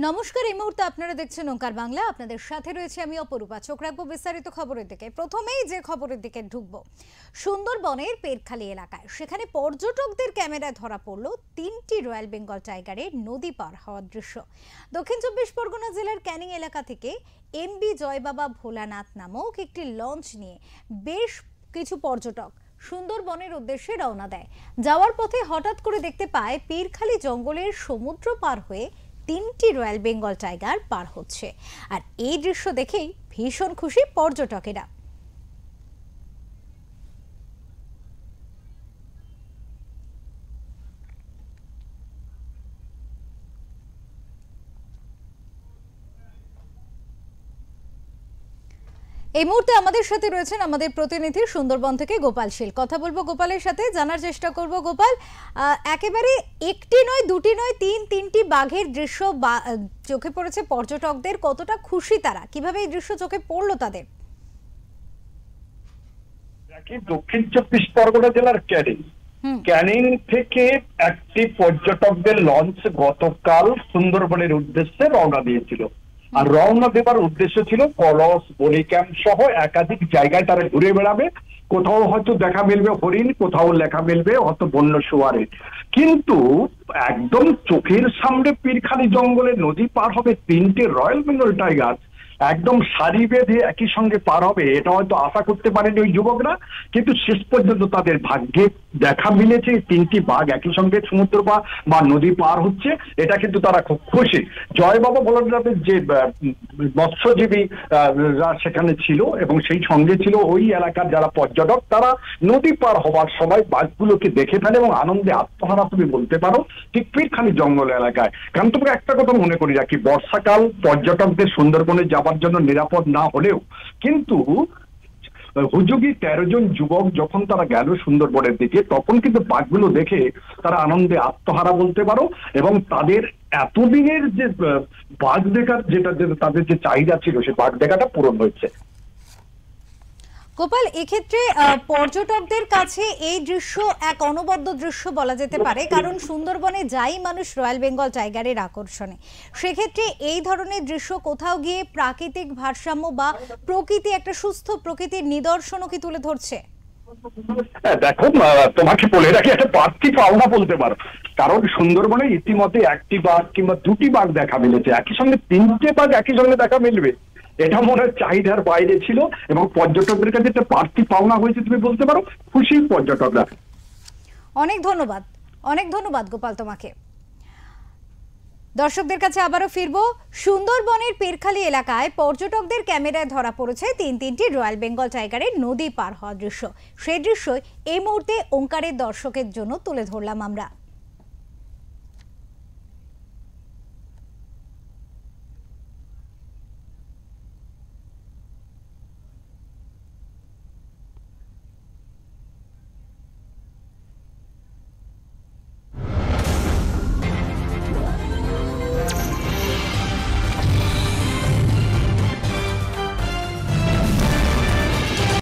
নমস্কার। এই মুহূর্তে আপনারা দেখছেন ওঙ্কার বাংলা। আপনাদের সাথে রয়েছে আমি অপরূপা। চোখ রাখবো বিস্তারিত খবরের দিকে। প্রথমেই যে খবরের দিকে ঢুকবো, সুন্দরবনের পেরখালি এলাকায় সেখানে পর্যটকদের ক্যামেরায় ধরা পড়ল 3টি রয়্যাল বেঙ্গল টাইগারের নদী পার হওয়ার দৃশ্য। দক্ষিণ 24 পরগনা জেলার ক্যানিং এলাকা থেকে এমবি জয়বাবা ভোলানাথ নামক একটি লঞ্চ নিয়ে বেশ কিছু পর্যটক সুন্দরবনের উদ্দেশ্যে রওনা দেয়। যাওয়ার পথে হঠাৎ করে দেখতে পায় পীরখালি জঙ্গলের সমুদ্র পার হয়ে 3টি রয়্যাল বেঙ্গল টাইগার পার হচ্ছে। আর এই দৃশ্য দেখেই ভীষণ খুশি পর্যটকেরা। এই মুহূর্তে আমাদের সাথে রয়েছেন আমাদের প্রতিনিধি সুন্দরবন থেকে গোপাল শীল। কথা বলবো গোপালের সাথে, জানার চেষ্টা করব গোপাল, একেবারে একটি নয় দুটি নয় তিনটি বাঘের দৃশ্য চোখে পড়েছে পর্যটকদের। কতটা খুশি তারা, কিভাবে এই দৃশ্য চোখে পড়লো তাদের? দক্ষিণ 24 পরগনা জেলার ক্যানিং থেকে একটি পর্যটকদের লঞ্চ গতকাল সুন্দরবনের উদ্দেশ্যে রওনা দিয়েছিল। আর রওনা দেবার উদ্দেশ্য ছিল কলস, বনি ক্যাম্প সহ একাধিক জায়গায় তারা ঘুরে বেড়াবে। কোথাও হয়তো দেখা মিলবে হরিণ, কোথাও লেখা মিলবে হয়তো বন্য শুয়ারের। কিন্তু একদম চোখের সামনে পীরখালি জঙ্গলে নদী পার হবে 3টে রয়্যাল বেঙ্গল টাইগার, একদম সারি বেঁধে একই সঙ্গে পার হবে, এটা হয়তো আশা করতে পারেনি ওই যুবকরা। কিন্তু শেষ পর্যন্ত তাদের ভাগ্যে দেখা মিলেছে 3টি বাঘ একই সঙ্গে সমুদ্র বা নদী পার হচ্ছে। এটা কিন্তু তারা খুব খুশি। জয়বাবা ভোলানাথের যে মৎস্যজীবী সেখানে ছিল এবং সেই সঙ্গে ছিল ওই এলাকার যারা পর্যটক, তারা নদী পার হওয়ার সময় বাঘগুলোকে দেখে ফেলে এবং আনন্দে আত্মহারা তুমি বলতে পারো ঠিক পীরখালি জঙ্গল এলাকায়। কারণ তোমাকে একটা কথা মনে করি রাখি, বর্ষাকাল পর্যটকদের সুন্দরবনে যাবার জন্য নিরাপদ না হলেও কিন্তু হুজুগি 13 জন যুবক যখন তারা গেল সুন্দরবনের দিকে, তখন কিন্তু বাঘগুলো দেখে তারা আনন্দে আত্মহারা বলতে পারো। এবং তাদের এতদিনের যে বাঘ দেখার যেটা তাদের যে চাহিদা ছিল, সে বাঘ দেখাটা পূরণ হয়েছে। গোপাল, এক্ষেত্রে পর্যটকদের কাছে এই দৃশ্য এক অনবদ্য দৃশ্য বলা যেতে পারে, কারণ সুন্দরবনে যাই মানুষ রয়্যাল বেঙ্গল টাইগারের আকর্ষণে, সেক্ষেত্রে এই ধরনের দৃশ্য কোথাও গিয়ে প্রাকৃতিক ভারসাম্য বা প্রকৃতি, একটা সুস্থ প্রকৃতির নিদর্শনও কি তুলে ধরছে? দেখো, তোমাকে বলে রাখি, একটা বাড়তি পাওনা বলতে পারো। কারণ সুন্দরবনে ইতিমধ্যে একটি বাঘ কিংবা 2টি বাঘ দেখা মিলেছে, একই সঙ্গে 3টে বাঘ একই সঙ্গে দেখা মিলবে, এটা মনে হয় চাহিদার বাইরে ছিল এবং পর্যটকদের কাছে একটা বাড়তি পাওনা হয়েছে তুমি বলতে পারো। খুশি পর্যটকরা। অনেক ধন্যবাদ গোপাল তোমাকে। দর্শকদের কাছে আবারও ফিরবো। সুন্দরবনের পীরখালি এলাকায় পর্যটকদের ক্যামেরায় ধরা পড়েছে 3টি রয়্যাল বেঙ্গল টাইগারের নদী পার হওয়ার দৃশ্য। সেই দৃশ্যই এই মুহূর্তে ওঙ্কারের দর্শকের জন্য তুলে ধরলাম আমরা।